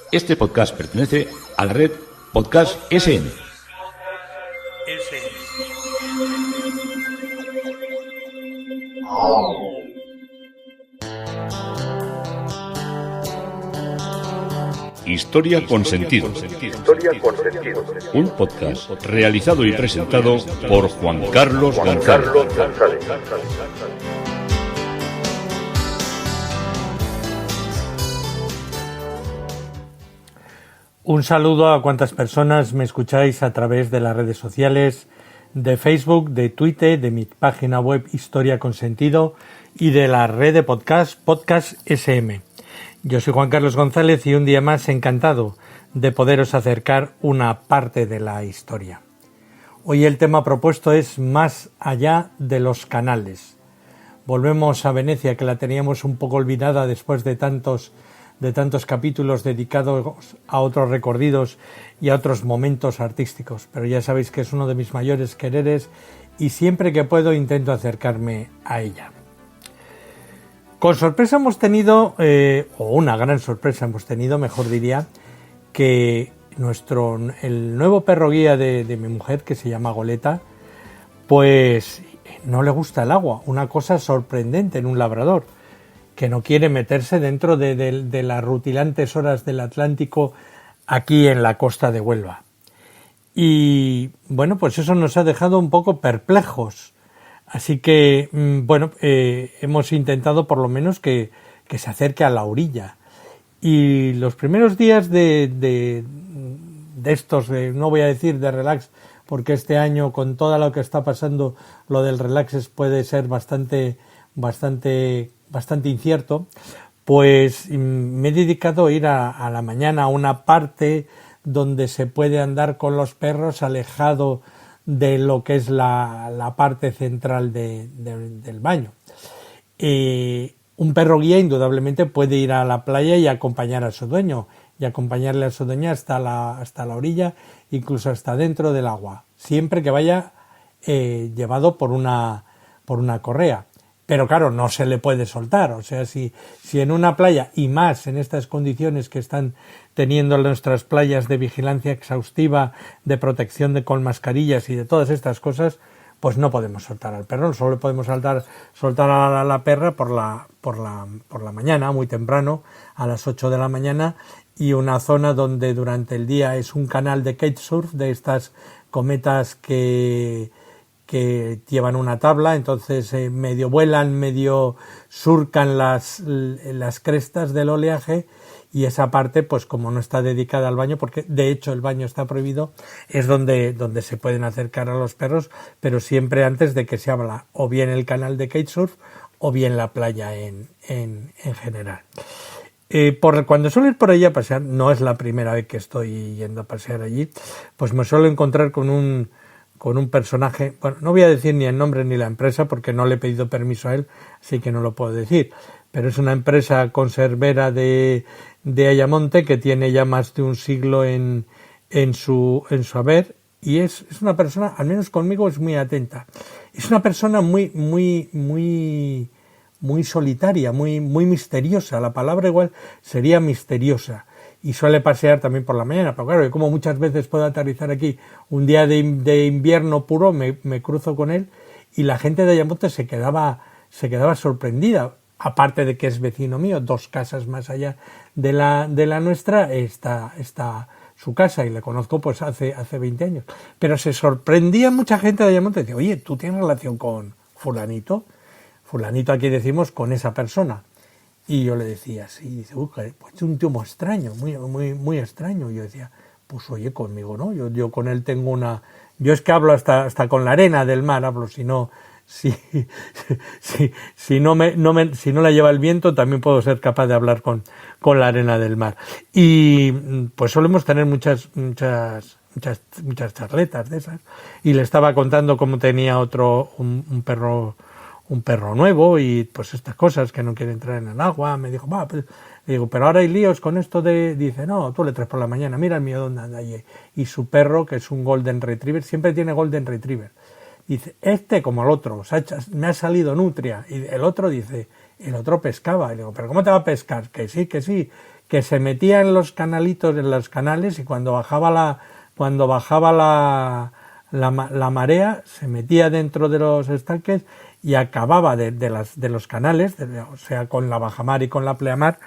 Este podcast pertenece a la red Podcast SN. Historia con sentido. Un podcast realizado y presentado por Juan Carlos González. Un saludo a cuantas personas me escucháis a través de las redes sociales, de Facebook, de Twitter, de mi página web Historia con Sentido y de la red de podcast SM. Yo soy Juan Carlos González y un día más encantado de poderos acercar una parte de la historia. Hoy el tema propuesto es más allá de los canales. Volvemos a Venecia, que la teníamos un poco olvidada después de tantos capítulos dedicados a otros recorridos y a otros momentos artísticos, pero ya sabéis que es uno de mis mayores quereres y siempre que puedo intento acercarme a ella. Con sorpresa hemos tenido, o una gran sorpresa hemos tenido, mejor diría, que el nuevo perro guía de mi mujer, que se llama Goleta, pues no le gusta el agua, una cosa sorprendente en un labrador, que no quiere meterse dentro de las rutilantes horas del Atlántico aquí en la costa de Huelva. Y bueno, pues eso nos ha dejado un poco perplejos. Así que, hemos intentado por lo menos que se acerque a la orilla. Y los primeros días de estos, no voy a decir de relax, porque este año con todo lo que está pasando, lo del relax puede ser bastante incierto, pues me he dedicado a ir a la mañana a una parte donde se puede andar con los perros alejado de lo que es la parte central del baño. Un perro guía indudablemente puede ir a la playa y acompañar a su dueño, y acompañarle a su dueña hasta la orilla, incluso hasta dentro del agua, siempre que vaya llevado por una correa. Pero claro, no se le puede soltar, o sea, si en una playa, y más en estas condiciones que están teniendo nuestras playas de vigilancia exhaustiva, de protección con mascarillas y de todas estas cosas, pues no podemos soltar al perro, solo podemos soltar a la perra por la mañana, muy temprano, a las 8 de la mañana, y una zona donde durante el día es un canal de kitesurf, de estas cometas que llevan una tabla, entonces medio vuelan, medio surcan las crestas del oleaje, y esa parte, pues como no está dedicada al baño, porque de hecho el baño está prohibido, es donde se pueden acercar a los perros, pero siempre antes de que se abra o bien el canal de kitesurf o bien la playa en general. Cuando suelo ir por allí a pasear, no es la primera vez que estoy yendo a pasear allí, pues me suelo encontrar con un personaje, bueno, no voy a decir ni el nombre ni la empresa porque no le he pedido permiso a él, así que no lo puedo decir, pero es una empresa conservera de Ayamonte que tiene ya más de un siglo en su haber, y es una persona, al menos conmigo, es muy atenta. Es una persona muy solitaria, muy misteriosa, la palabra igual sería misteriosa. Y suele pasear también por la mañana, pero claro, como muchas veces puedo aterrizar aquí un día de invierno puro, me cruzo con él, y la gente de Ayamonte se quedaba sorprendida, aparte de que es vecino mío, 2 casas más allá de la nuestra está su casa, y le conozco pues hace 20 años, pero se sorprendía mucha gente de Ayamonte, dice, oye, ¿tú tienes relación con fulanito? Fulanito aquí decimos con esa persona. Y yo le decía, sí, dice, pues es un tío muy extraño, muy extraño. Y yo decía, pues oye, conmigo no, yo con él tengo yo es que hablo hasta con la arena del mar, hablo, si no la lleva el viento, también puedo ser capaz de hablar con la arena del mar. Y pues solemos tener muchas charletas de esas. Y le estaba contando cómo tenía un perro nuevo, y pues estas cosas, que no quiere entrar en el agua. Me dijo, pues, digo, pero ahora hay líos con esto dice, no, tú le traes por la mañana, mira el mío dónde anda allí. Y su perro, que es un Golden Retriever, siempre tiene Golden Retriever, dice, como el otro, me ha salido nutria. Y el otro dice, el otro pescaba. Y digo, pero ¿cómo te va a pescar? Que sí, que se metía en los canalitos, en los canales, y cuando bajaba la marea, se metía dentro de los estanques y acababa de los canales, o sea, con la bajamar y con la pleamar,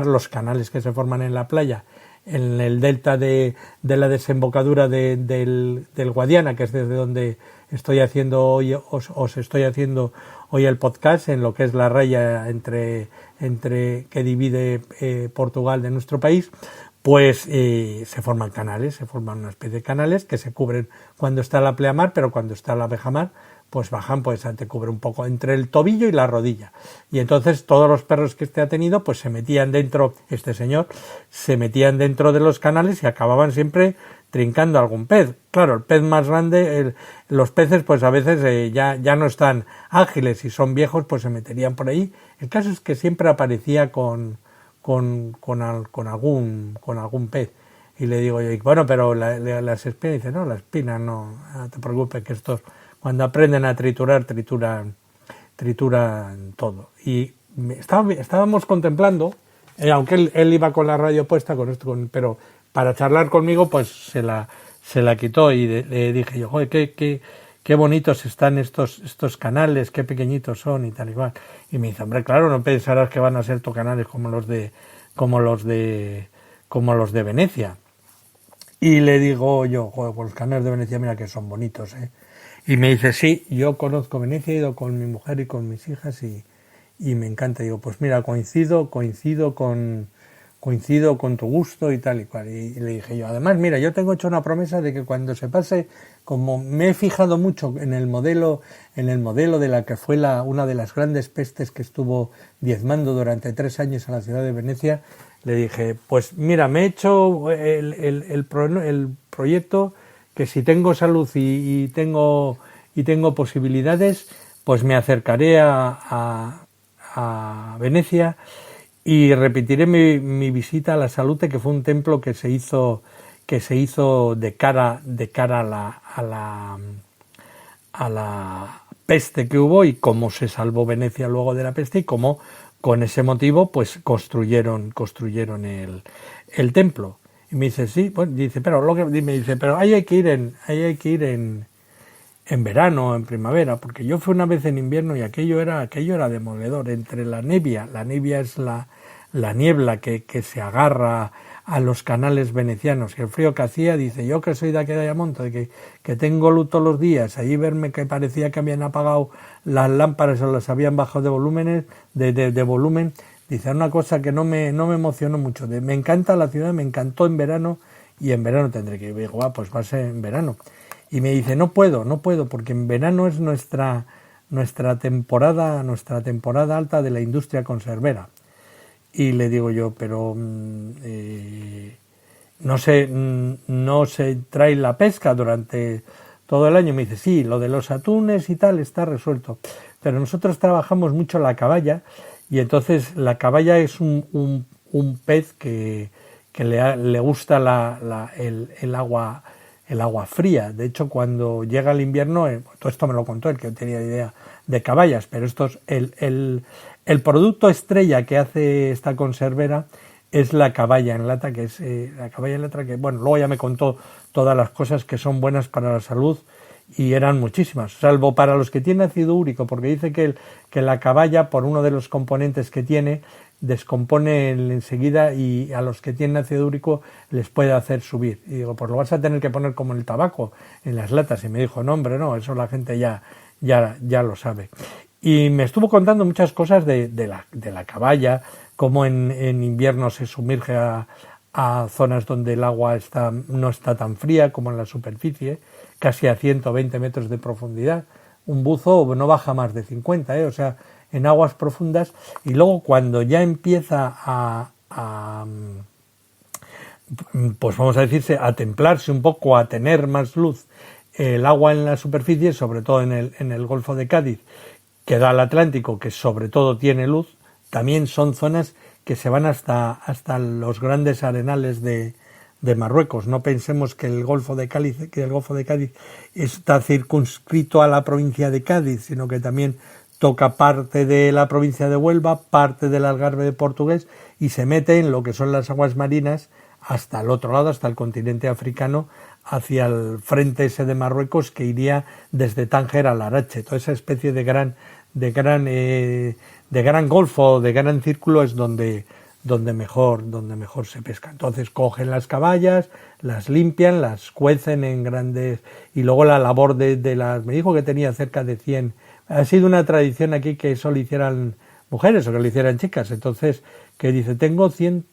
los canales que se forman en la playa, en el delta de la desembocadura del Guadiana, que es desde donde estoy haciendo hoy, os estoy haciendo hoy el podcast, en lo que es la raya entre que divide Portugal de nuestro país, pues se forman canales, se forman una especie de canales que se cubren cuando está la pleamar, pero cuando está la bajamar, pues bajan, pues te cubre un poco entre el tobillo y la rodilla. Y entonces todos los perros que ha tenido, pues se metían dentro, se metían dentro de los canales y acababan siempre trincando algún pez. Claro, el pez más grande, los peces pues a veces ya no están ágiles y son viejos, pues se meterían por ahí. El caso es que siempre aparecía con algún pez. Y le digo yo, bueno, pero las espinas, dice, no, la espina no te preocupes, que estos cuando aprenden a trituran todo. Y estábamos contemplando, aunque él iba con la radio puesta, pero para charlar conmigo, pues se la quitó, y le dije yo, joder, qué bonitos están estos canales, qué pequeñitos son y tal y cual. Y me dice, hombre, claro, no pensarás que van a ser canales como los de Venecia. Y le digo yo, joder, pues los canales de Venecia, mira que son bonitos, ¿eh? Y me dice, sí, yo conozco Venecia, he ido con mi mujer y con mis hijas y me encanta. Y digo, pues mira, coincido con tu gusto y tal y cual. Y le dije yo, además, mira, yo tengo hecho una promesa de que cuando se pase, como me he fijado mucho en el modelo de la que fue una de las grandes pestes que estuvo diezmando durante 3 años a la ciudad de Venecia, le dije, pues mira, me he hecho el proyecto que si tengo salud y tengo posibilidades, pues me acercaré a Venecia y repetiré mi visita a la Salute, que fue un templo que se hizo de cara a la peste que hubo, y cómo se salvó Venecia luego de la peste, y cómo con ese motivo pues construyeron el templo. Y me dice, sí, pues dice, pero ahí hay que ir en verano, en primavera, porque yo fui una vez en invierno y aquello era demoledor. Entre la niebla es la niebla que se agarra a los canales venecianos, y el frío que hacía, dice, yo que soy de aquí de Ayamonte, que tengo luz todos los días, allí verme que parecía que habían apagado las lámparas o las habían bajado de volumen, dice, una cosa que no me emocionó mucho, me encanta la ciudad, me encantó en verano, y en verano tendré que ir. Y digo, pues va a ser en verano. Y me dice, no puedo, porque en verano es nuestra temporada alta de la industria conservera. Y le digo yo, pero no se trae la pesca durante todo el año. Me dice, sí, lo de los atunes y tal está resuelto, pero nosotros trabajamos mucho la caballa, y entonces la caballa es un pez que le gusta el agua fría. De hecho, cuando llega el invierno, todo esto me lo contó el que tenía idea de caballas, pero esto es el producto estrella que hace esta conservera es la caballa en lata, que es bueno, luego ya me contó todas las cosas que son buenas para la salud, y eran muchísimas, salvo para los que tienen ácido úrico, porque dice que la caballa, por uno de los componentes que tiene, descompone enseguida, y a los que tienen ácido úrico les puede hacer subir. Y digo, pues lo vas a tener que poner como en el tabaco, en las latas. Y me dijo, no, hombre, no, eso la gente ya lo sabe. Y me estuvo contando muchas cosas de la caballa, cómo en invierno se sumerge a zonas donde el agua no está tan fría como en la superficie, casi a 120 metros de profundidad. Un buzo no baja más de 50, o sea, en aguas profundas. Y luego cuando ya empieza pues vamos a decirse, a templarse un poco, a tener más luz el agua en la superficie, sobre todo en el Golfo de Cádiz, que da al Atlántico, que sobre todo tiene luz, también son zonas que se van hasta los grandes arenales de Marruecos. No pensemos que el Golfo de Cádiz está circunscrito a la provincia de Cádiz, sino que también toca parte de la provincia de Huelva, parte del Algarve portugués y se mete en lo que son las aguas marinas hasta el otro lado, hasta el continente africano, hacia el frente ese de Marruecos que iría desde Tánger a Larache. Toda esa especie de gran golfo, de gran círculo es donde mejor se pesca. Entonces cogen las caballas, las limpian, las cuecen en grandes, y luego la labor de las, me dijo que tenía cerca de 100, ha sido una tradición aquí que eso lo hicieran mujeres o que lo hicieran chicas. Entonces, que dice, tengo 100,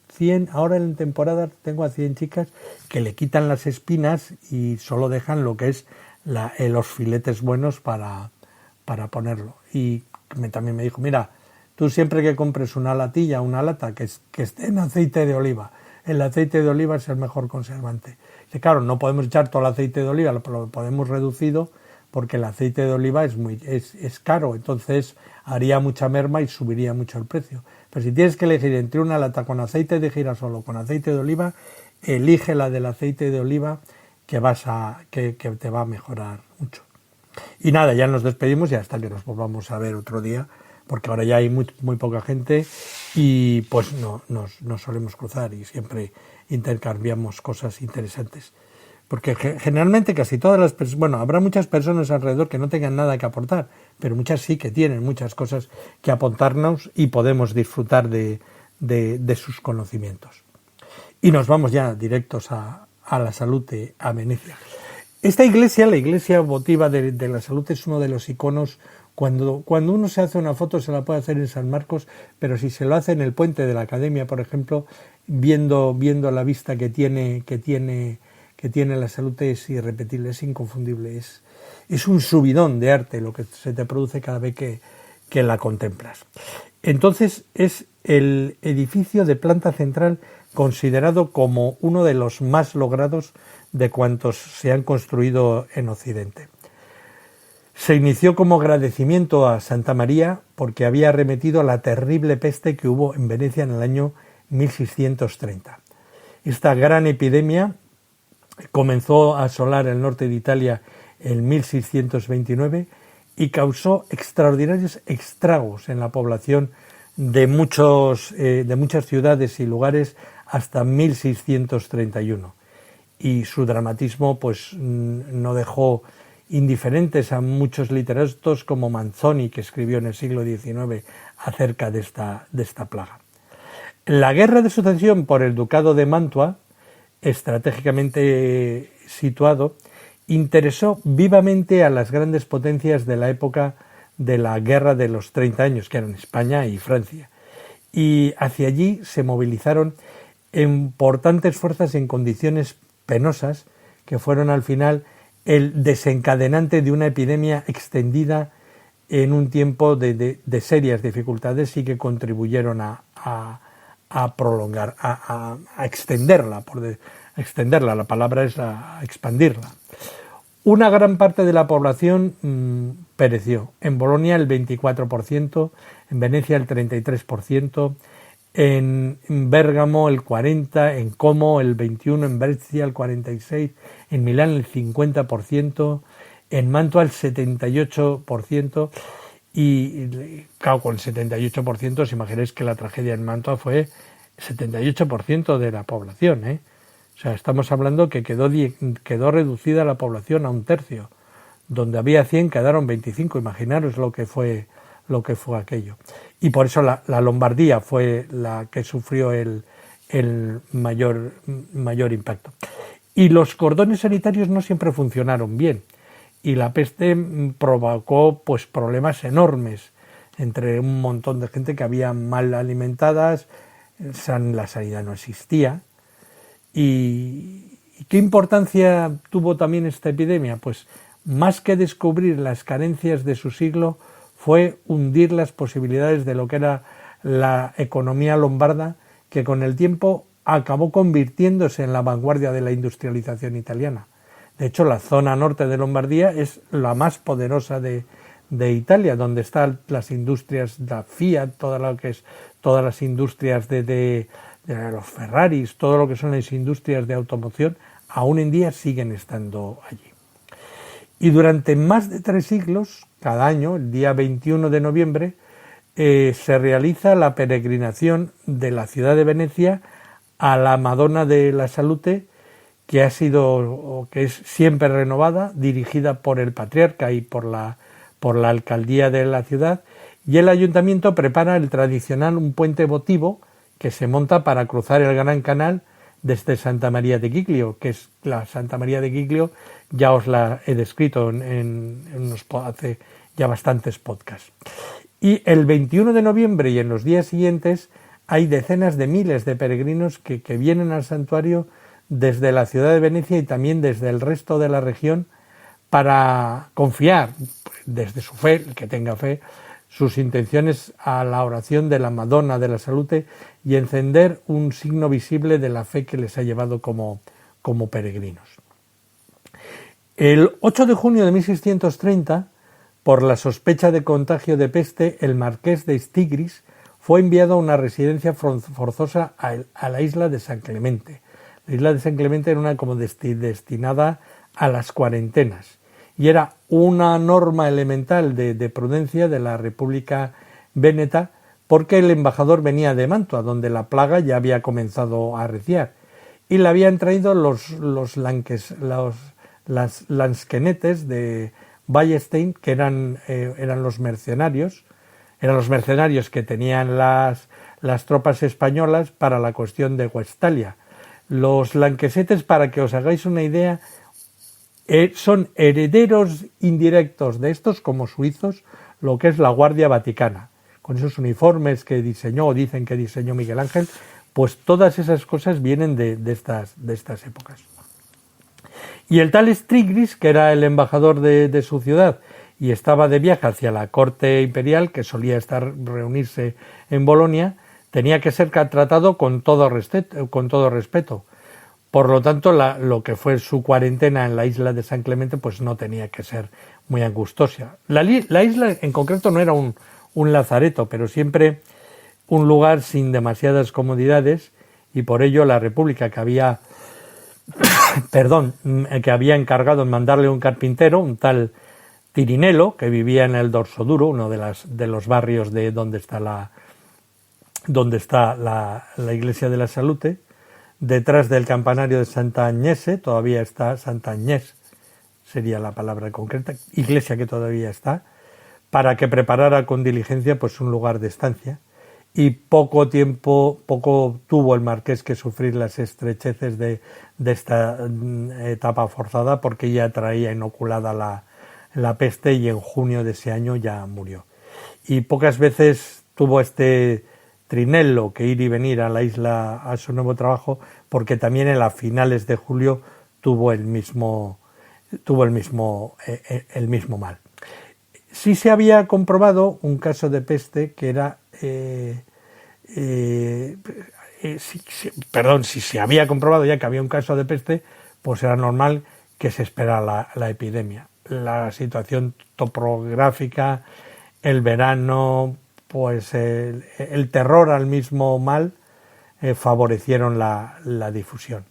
ahora en temporada tengo a 100 chicas que le quitan las espinas y solo dejan lo que es los filetes buenos para ponerlo. Y también me dijo, mira, tú siempre que compres una latilla, una lata que esté en aceite de oliva, el aceite de oliva es el mejor conservante. Y claro, no podemos echar todo el aceite de oliva, lo podemos reducido porque el aceite de oliva es caro, entonces haría mucha merma y subiría mucho el precio. Pero si tienes que elegir entre una lata con aceite de girasol o con aceite de oliva, elige la del aceite de oliva que te va a mejorar mucho. Y nada, ya nos despedimos y hasta que nos volvamos a ver otro día, porque ahora ya hay muy poca gente y pues nos solemos cruzar y siempre intercambiamos cosas interesantes. Porque generalmente casi todas las personas, bueno, habrá muchas personas alrededor que no tengan nada que aportar, pero muchas sí que tienen muchas cosas que aportarnos y podemos disfrutar de sus conocimientos. Y nos vamos ya directos a la Salute, a Venecia. Esta iglesia, la iglesia votiva de la Salute, es uno de los iconos. Cuando uno se hace una foto se la puede hacer en San Marcos, pero si se lo hace en el puente de la Academia, por ejemplo, viendo la vista que tiene la Salute, es irrepetible, es inconfundible, es un subidón de arte lo que se te produce cada vez que la contemplas. Entonces es el edificio de planta central considerado como uno de los más logrados de cuantos se han construido en Occidente. Se inició como agradecimiento a Santa María porque había arremetido la terrible peste que hubo en Venecia en el año 1630. Esta gran epidemia comenzó a asolar el norte de Italia en 1629 y causó extraordinarios estragos en la población de muchas ciudades y lugares hasta 1631. Y su dramatismo pues no dejó indiferentes a muchos literatos como Manzoni, que escribió en el siglo XIX acerca de esta plaga. La guerra de sucesión por el ducado de Mantua, estratégicamente situado, interesó vivamente a las grandes potencias de la época de la Guerra de los 30 años, que eran España y Francia. Y hacia allí se movilizaron importantes fuerzas en condiciones penosas, que fueron al final el desencadenante de una epidemia extendida en un tiempo de serias dificultades y que contribuyeron a prolongar, a extenderla, extenderla, la palabra es a expandirla. Una gran parte de la población pereció. En Bolonia el 24%, en Venecia el 33%, en Bérgamo el 40%, en Como el 21%, en Brescia el 46%, en Milán el 50%, en Mantua el 78%, y claro, con el 78%, os imagináis que la tragedia en Mantua fue 78% de la población, ¿eh? O sea, estamos hablando que quedó reducida la población a un tercio. Donde había 100 quedaron 25, imaginaros lo que fue aquello. Y por eso la Lombardía fue la que sufrió el mayor impacto. Y los cordones sanitarios no siempre funcionaron bien. Y la peste provocó pues problemas enormes entre un montón de gente que había mal alimentadas, la sanidad no existía. ¿Y qué importancia tuvo también esta epidemia? Pues más que descubrir las carencias de su siglo, fue hundir las posibilidades de lo que era la economía lombarda, que con el tiempo acabó convirtiéndose en la vanguardia de la industrialización italiana. De hecho, la zona norte de Lombardía es la más poderosa de Italia, donde están las industrias de Fiat, todas las industrias de los Ferraris, todo lo que son las industrias de automoción, aún en día siguen estando allí. Y durante más de 3 siglos, cada año, el día 21 de noviembre, se realiza la peregrinación de la ciudad de Venecia a la Madonna de la Salute, que es siempre renovada, dirigida por el patriarca y por la alcaldía de la ciudad, y el ayuntamiento prepara el tradicional un puente votivo que se monta para cruzar el Gran Canal desde Santa María de Giglio, que es la Santa María de Giglio, ya os la he descrito hace ya bastantes podcasts. Y el 21 de noviembre y en los días siguientes hay decenas de miles de peregrinos que vienen al santuario desde la ciudad de Venecia y también desde el resto de la región para confiar, desde su fe, el que tenga fe, sus intenciones a la oración de la Madonna de la Salute y encender un signo visible de la fe que les ha llevado como peregrinos. El 8 de junio de 1630, por la sospecha de contagio de peste, el marqués de Stigris fue enviado a una residencia forzosa a la isla de San Clemente. La isla de San Clemente era una como destinada a las cuarentenas y era una norma elemental de prudencia de la República Véneta, porque el embajador venía de Mantua, donde la plaga ya había comenzado a arreciar, y le habían traído los lansquenetes de Vallestein, que eran los mercenarios que tenían las tropas españolas para la cuestión de Westalia. Los lanquesetes, para que os hagáis una idea, son herederos indirectos de estos, como suizos, lo que es la Guardia Vaticana, con esos uniformes que dicen que diseñó Miguel Ángel, pues todas esas cosas vienen de estas épocas. Y el tal Stigris, que era el embajador de su ciudad y estaba de viaje hacia la corte imperial, que solía reunirse en Bolonia, tenía que ser tratado con todo respeto. Por lo tanto, lo que fue su cuarentena en la isla de San Clemente, pues no tenía que ser muy angustiosa. La isla en concreto no era un lazareto, pero siempre un lugar sin demasiadas comodidades, y por ello la República, que había encargado en mandarle un carpintero, un tal Tirinelo, que vivía en el Dorsoduro, uno de los barrios de donde está la iglesia de la Salute, detrás del campanario de Santa Agnese, todavía está Santa Agnès, sería la palabra concreta, iglesia que todavía está, para que preparara con diligencia pues un lugar de estancia, y poco tuvo el marqués que sufrir las estrecheces de esta etapa forzada, porque ya traía inoculada la peste y en junio de ese año ya murió. Y pocas veces tuvo este Trinello que ir y venir a la isla a su nuevo trabajo, porque también en las finales de julio tuvo el mismo mal. Sí se había comprobado un caso de peste que era si se había comprobado ya que había un caso de peste, pues era normal que se esperara la epidemia. La situación topográfica, el verano, pues el terror al mismo mal favorecieron la difusión.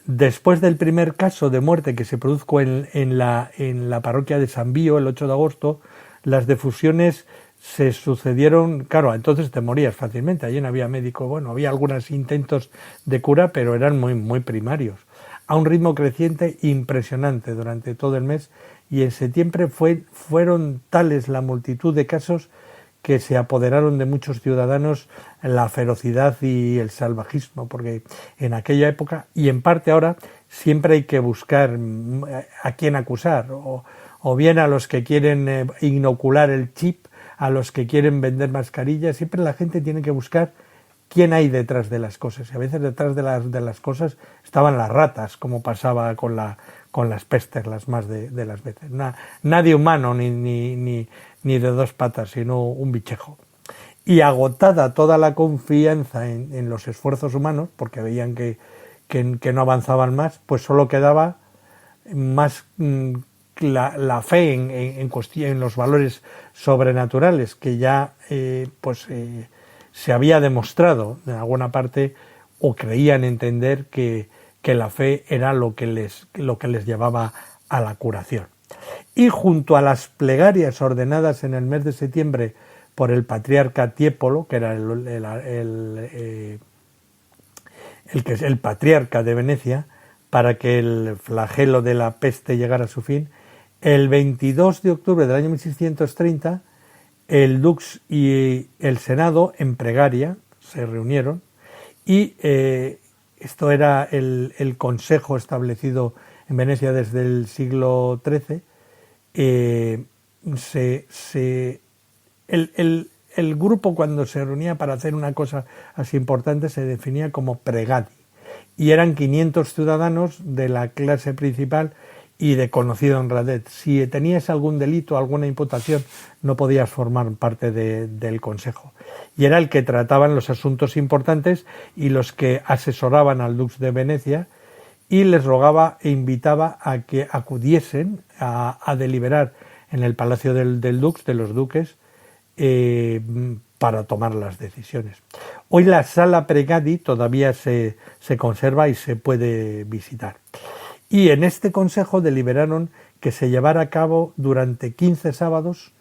Después del primer caso de muerte que se produjo en la parroquia de San Bío el 8 de agosto, las difusiones se sucedieron. Claro, entonces te morías fácilmente, allí no había médico, había algunos intentos de cura, pero eran muy, muy primarios, a un ritmo creciente impresionante durante todo el mes, y en septiembre fueron tales la multitud de casos que se apoderaron de muchos ciudadanos la ferocidad y el salvajismo, porque en aquella época, y en parte ahora, siempre hay que buscar a quién acusar, o bien a los que quieren inocular el chip, a los que quieren vender mascarillas. Siempre la gente tiene que buscar quién hay detrás de las cosas, y a veces detrás de las cosas estaban las ratas, como pasaba con las pestes las más de las veces. Nadie humano ni de 2 patas, sino un bichejo. Y agotada toda la confianza en los esfuerzos humanos, porque veían que no avanzaban más, pues solo quedaba más la fe en los valores sobrenaturales, que ya se había demostrado en alguna parte, o creían entender que la fe era lo que les llevaba a la curación. Y junto a las plegarias ordenadas en el mes de septiembre por el patriarca Tiepolo, que era el patriarca de Venecia, para que el flagelo de la peste llegara a su fin, el 22 de octubre del año 1630, el dux y el senado en plegaria se reunieron y esto era el consejo establecido en Venecia desde el siglo XIII. El grupo, cuando se reunía para hacer una cosa así importante, se definía como pregadi, y eran 500 ciudadanos de la clase principal y de conocida honradez. Si tenías algún delito, alguna imputación, no podías formar parte del consejo. Y era el que trataban los asuntos importantes y los que asesoraban al dux de Venecia, y les rogaba e invitaba a que acudiesen a deliberar en el palacio del dux, de los duques, para tomar las decisiones. Hoy la sala Pregadi todavía se conserva y se puede visitar. Y en este consejo deliberaron que se llevara a cabo durante 15 sábados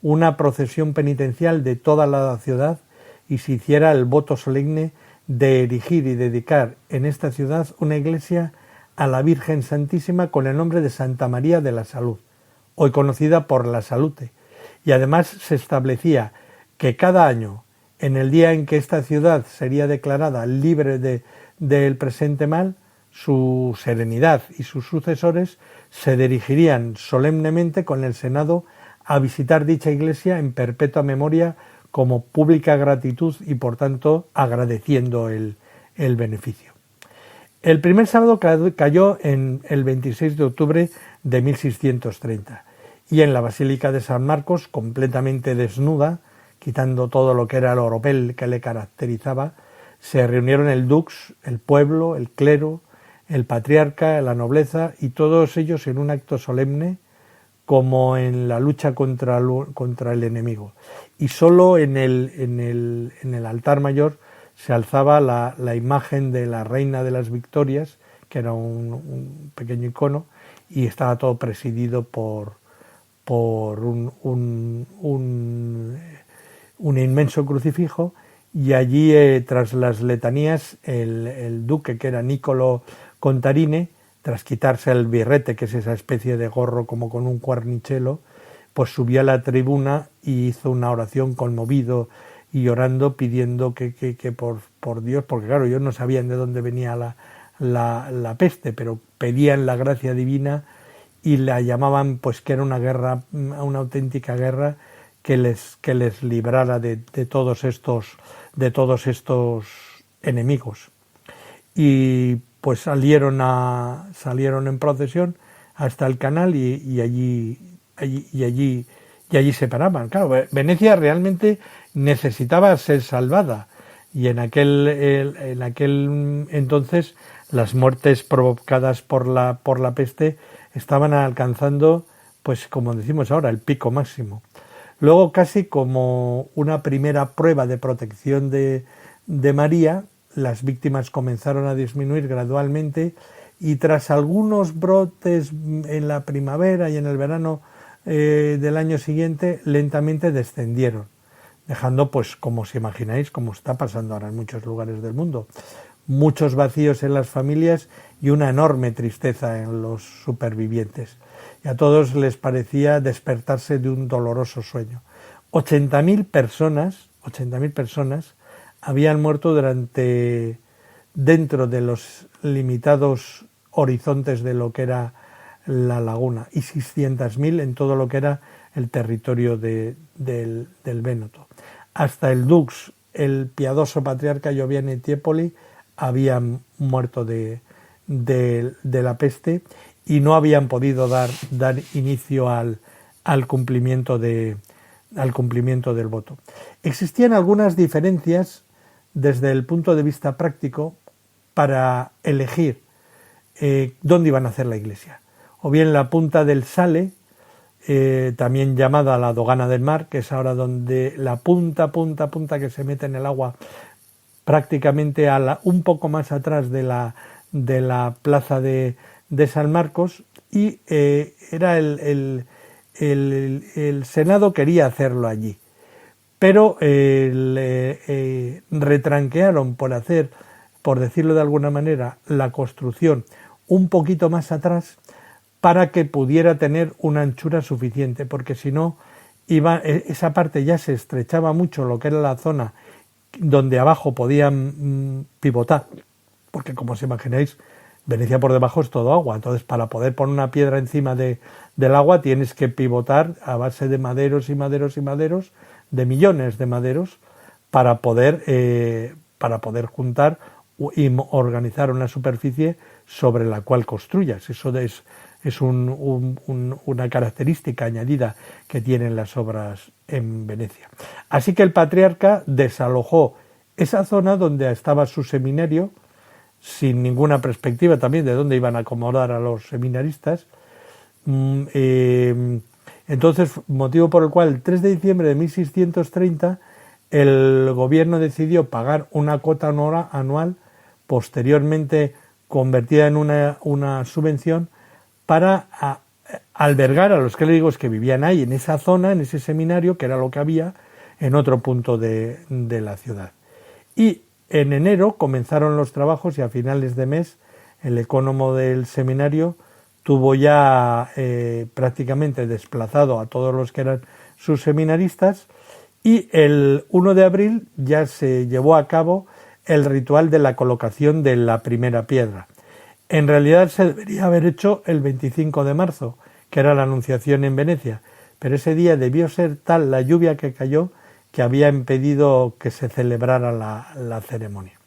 una procesión penitencial de toda la ciudad y se hiciera el voto solemne de erigir y dedicar en esta ciudad una iglesia a la Virgen Santísima con el nombre de Santa María de la Salud, hoy conocida por La Salute, y además se establecía que cada año, en el día en que esta ciudad sería declarada libre del presente mal, su serenidad y sus sucesores se dirigirían solemnemente con el Senado a visitar dicha iglesia en perpetua memoria como pública gratitud y por tanto agradeciendo el beneficio. El primer sábado cayó en el 26 de octubre de 1630 y en la Basílica de San Marcos, completamente desnuda, quitando todo lo que era el oropel que le caracterizaba, se reunieron el dux, el pueblo, el clero, el patriarca, la nobleza y todos ellos en un acto solemne como en la lucha contra el enemigo. Y solo en el altar mayor se alzaba la imagen de la Reina de las Victorias, que era un pequeño icono, y estaba todo presidido por un inmenso crucifijo, y allí tras las letanías el duque, que era Niccolò Contarini, tras quitarse el birrete, que es esa especie de gorro como con un cuernichelo, pues subió a la tribuna y hizo una oración conmovido y llorando, pidiendo que por Dios, porque claro, ellos no sabían de dónde venía la peste, pero pedían la gracia divina y la llamaban, pues, que era una guerra, una auténtica guerra que les librara de todos estos enemigos. Y pues salieron en procesión hasta el canal y allí se paraban. Claro, Venecia realmente necesitaba ser salvada, y en aquel entonces las muertes provocadas por la peste estaban alcanzando, pues como decimos ahora, el pico máximo. Luego, casi como una primera prueba de protección de María, las víctimas comenzaron a disminuir gradualmente y tras algunos brotes en la primavera y en el verano del año siguiente, lentamente descendieron, dejando, pues como os imagináis, como está pasando ahora en muchos lugares del mundo, muchos vacíos en las familias y una enorme tristeza en los supervivientes. Y a todos les parecía despertarse de un doloroso sueño. 80.000 personas habían muerto dentro de los limitados horizontes de lo que era la laguna, y 600.000 en todo lo que era el territorio del Véneto. Hasta el dux, el piadoso patriarca Gioviano Tiepoli, habían muerto de la peste y no habían podido dar inicio al cumplimiento del voto. Existían algunas diferencias desde el punto de vista práctico para elegir dónde iban a hacer la iglesia. O bien la punta del Sale, también llamada la Dogana del Mar, que es ahora donde la punta que se mete en el agua, prácticamente un poco más atrás de la plaza de San Marcos, y era el Senado quería hacerlo allí, pero le retranquearon por hacer, por decirlo de alguna manera, la construcción un poquito más atrás para que pudiera tener una anchura suficiente, porque si no, esa parte ya se estrechaba mucho, lo que era la zona donde abajo podían pivotar, porque como os imagináis, Venecia por debajo es todo agua, entonces para poder poner una piedra encima del agua tienes que pivotar a base de maderos y maderos y maderos, de millones de maderos, para poder juntar y organizar una superficie sobre la cual construyas. Eso es una característica añadida que tienen las obras en Venecia. Así que el patriarca desalojó esa zona donde estaba su seminario, sin ninguna perspectiva también de dónde iban a acomodar a los seminaristas. Entonces, motivo por el cual el 3 de diciembre de 1630 el gobierno decidió pagar una cuota anual, posteriormente convertida en una subvención, para albergar a los clérigos que vivían ahí, en esa zona, en ese seminario, que era lo que había en otro punto de la ciudad. Y en enero comenzaron los trabajos y a finales de mes el ecónomo del seminario tuvo ya prácticamente desplazado a todos los que eran sus seminaristas, y el 1 de abril ya se llevó a cabo el ritual de la colocación de la primera piedra. En realidad se debería haber hecho el 25 de marzo, que era la Anunciación en Venecia, pero ese día debió ser tal la lluvia que cayó que había impedido que se celebrara la ceremonia.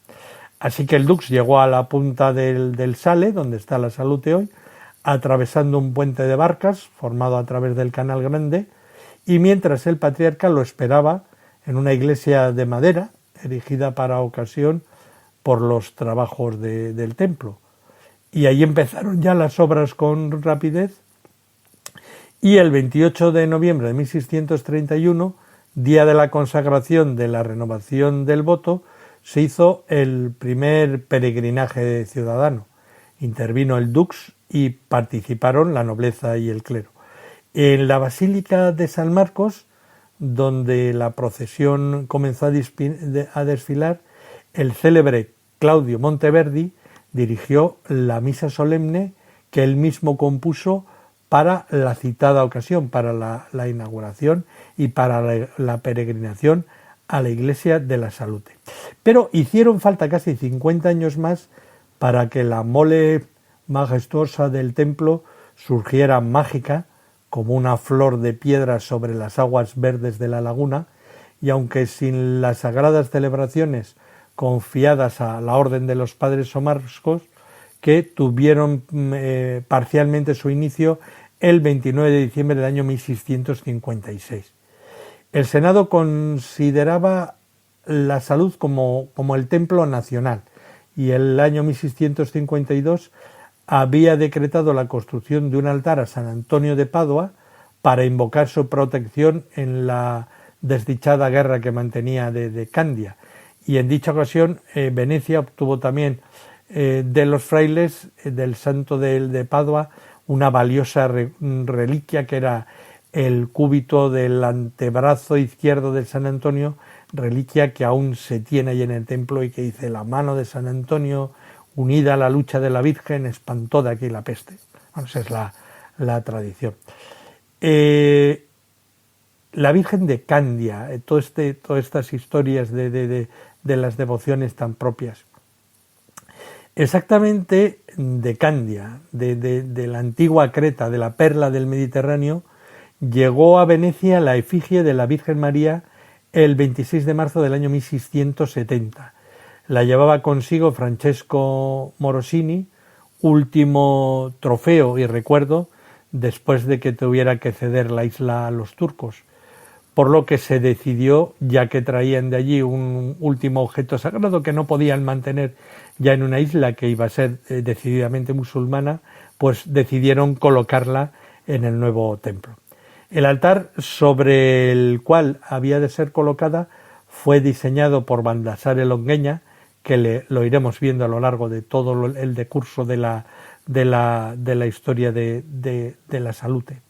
Así que el Dux llegó a la punta del Sale, donde está la Salute hoy, atravesando un puente de barcas formado a través del Canal Grande, y mientras el patriarca lo esperaba en una iglesia de madera, erigida para ocasión por los trabajos del templo. Y ahí empezaron ya las obras con rapidez, y el 28 de noviembre de 1631, día de la consagración de la renovación del voto, se hizo el primer peregrinaje ciudadano. Intervino el Dux y participaron la nobleza y el clero. En la Basílica de San Marcos, donde la procesión comenzó a desfilar, el célebre Claudio Monteverdi dirigió la misa solemne que él mismo compuso para la citada ocasión, para la inauguración y para la peregrinación a la iglesia de la Salute. Pero hicieron falta casi 50 años más para que la mole majestuosa del templo surgiera mágica como una flor de piedra sobre las aguas verdes de la laguna, y aunque sin las sagradas celebraciones confiadas a la orden de los padres somarcos, que tuvieron parcialmente su inicio el 29 de diciembre del año 1656. El Senado consideraba la Salud como el templo nacional, y el año 1652 había decretado la construcción de un altar a San Antonio de Padua para invocar su protección en la desdichada guerra que mantenía de Candia. Y en dicha ocasión Venecia obtuvo también de los frailes del santo de Padua una valiosa reliquia, que era el cúbito del antebrazo izquierdo de San Antonio, reliquia que aún se tiene ahí en el templo y que dice: la mano de San Antonio unida a la lucha de la Virgen espantó de aquí la peste. Bueno, esa es la tradición. La Virgen de Candia, todas estas historias de las devociones tan propias. Exactamente de Candia, de la antigua Creta, de la perla del Mediterráneo, llegó a Venecia la efigie de la Virgen María el 26 de marzo del año 1670. La llevaba consigo Francesco Morosini, último trofeo y recuerdo después de que tuviera que ceder la isla a los turcos, por lo que se decidió, ya que traían de allí un último objeto sagrado que no podían mantener ya en una isla que iba a ser decididamente musulmana, pues decidieron colocarla en el nuevo templo. El altar sobre el cual había de ser colocada fue diseñado por Baldassare Longueña, que lo iremos viendo a lo largo de todo el decurso de la historia de la Salute.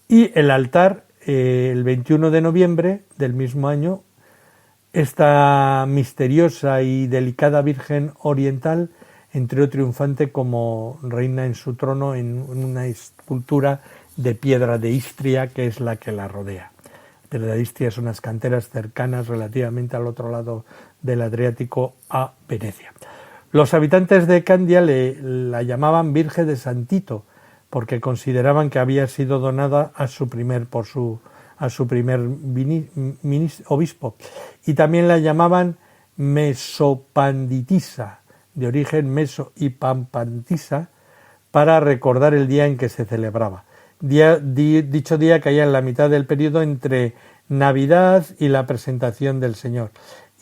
Y el altar, el 21 de noviembre del mismo año, esta misteriosa y delicada Virgen oriental entró triunfante como reina en su trono en una escultura de piedra de Istria, que es la que la rodea. Piedra de Istria son unas canteras cercanas relativamente al otro lado del Adriático a Venecia. Los habitantes de Candia la llamaban Virgen de Santito, porque consideraban que había sido donada a su primer obispo, y también la llamaban Mesopanditisa, de origen meso y pampantisa, para recordar el día en que se celebraba. Dicho día caía en la mitad del periodo entre Navidad y la presentación del Señor,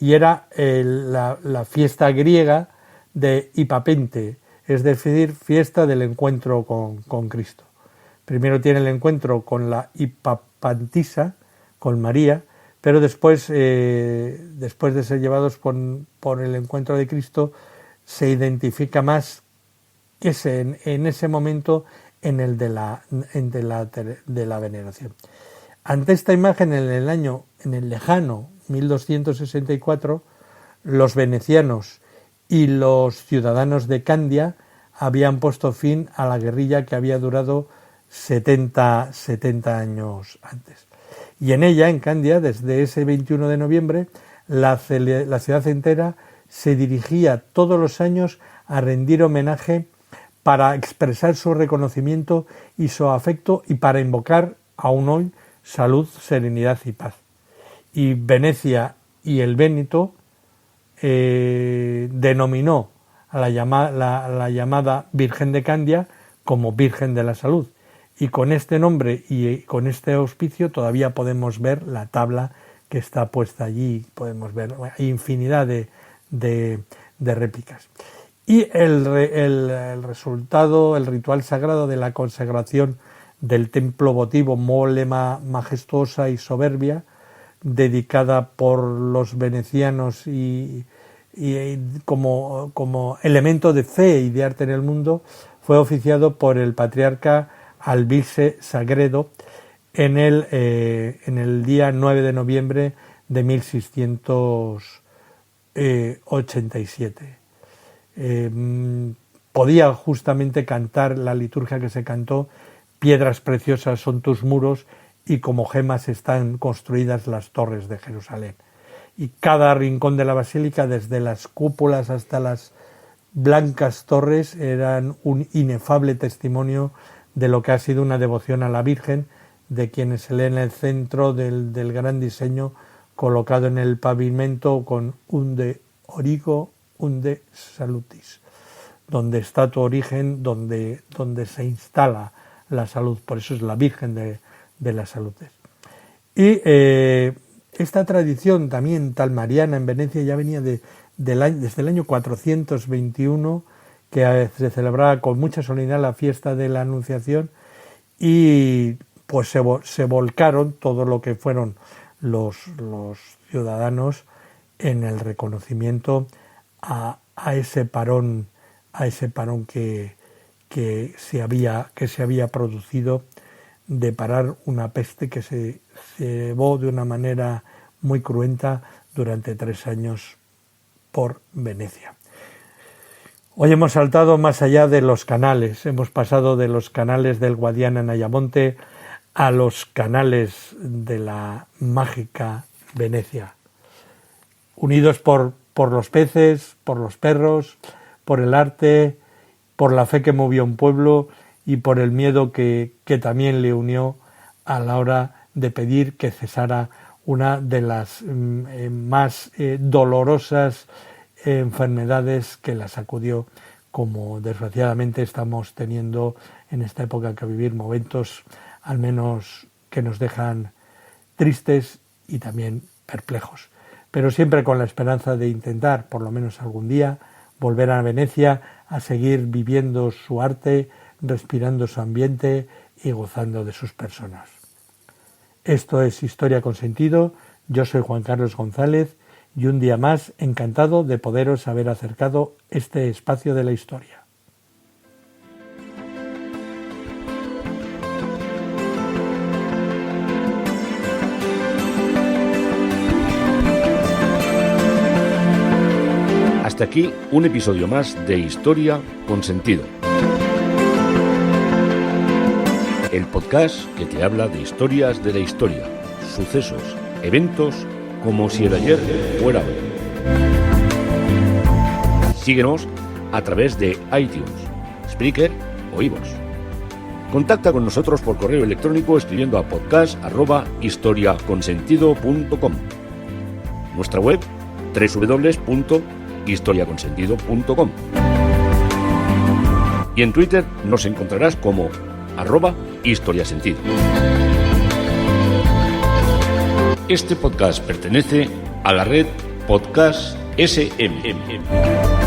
y era la fiesta griega de Hipapente, es decir, fiesta del encuentro con Cristo. Primero tiene el encuentro con la Hipapantisa, con María, pero después de ser llevados por el encuentro de Cristo, se identifica más en ese momento en el de la veneración. Ante esta imagen, en el lejano 1264, los venecianos y los ciudadanos de Candia habían puesto fin a la guerrilla que había durado 70 años antes. Y en ella, en Candia, desde ese 21 de noviembre, la ciudad entera se dirigía todos los años a rendir homenaje para expresar su reconocimiento y su afecto y para invocar, aún hoy, salud, serenidad y paz. Y Venecia y el Véneto denominó a la llamada Virgen de Candia como Virgen de la Salud. Y con este nombre y con este auspicio todavía podemos ver la tabla que está puesta allí, podemos ver infinidad de réplicas. Y el resultado, el ritual sagrado de la consagración del templo votivo, mole majestuosa y soberbia, dedicada por los venecianos y como elemento de fe y de arte en el mundo, fue oficiado por el patriarca Albise Sagredo en el día 9 de noviembre de 1687. Podía justamente cantar la liturgia que se cantó: piedras preciosas son tus muros y como gemas están construidas las torres de Jerusalén. Y cada rincón de la basílica, desde las cúpulas hasta las blancas torres, eran un inefable testimonio de lo que ha sido una devoción a la Virgen, de quienes se lee en el centro del gran diseño colocado en el pavimento con unde origo, unde salutis, donde está tu origen, donde se instala la salud. Por eso es la Virgen de las Saludes. Y esta tradición también talmariana en Venecia ya venía desde el año 421, que se celebraba con mucha solemnidad la fiesta de la Anunciación, y pues se volcaron todo lo que fueron los ciudadanos en el reconocimiento a ese parón que se había producido, de parar una peste que se llevó de una manera muy cruenta durante 3 años por Venecia. Hoy hemos saltado más allá de los canales, hemos pasado de los canales del Guadiana en Ayamonte a los canales de la mágica Venecia, unidos por los peces, por los perros, por el arte, por la fe que movió un pueblo y por el miedo que también le unió a la hora de pedir que cesara una de las más dolorosas enfermedades que la sacudió, como desgraciadamente estamos teniendo en esta época que vivir momentos al menos que nos dejan tristes y también perplejos, pero siempre con la esperanza de intentar, por lo menos algún día, volver a Venecia a seguir viviendo su arte, respirando su ambiente y gozando de sus personas. Esto es Historia con Sentido. Yo soy Juan Carlos González y un día más encantado de poderos haber acercado este espacio de la historia. Hasta aquí un episodio más de Historia con Sentido. El podcast que te habla de historias de la historia, sucesos, eventos, como si el ayer fuera hoy. Síguenos a través de iTunes, Spreaker o iVoox. Contacta con nosotros por correo electrónico escribiendo a podcast@historiaconsentido.com. Nuestra web www.historiaconsentido.com. Y en Twitter nos encontrarás como @historiasentido. Este podcast pertenece a la red Podcast SMM.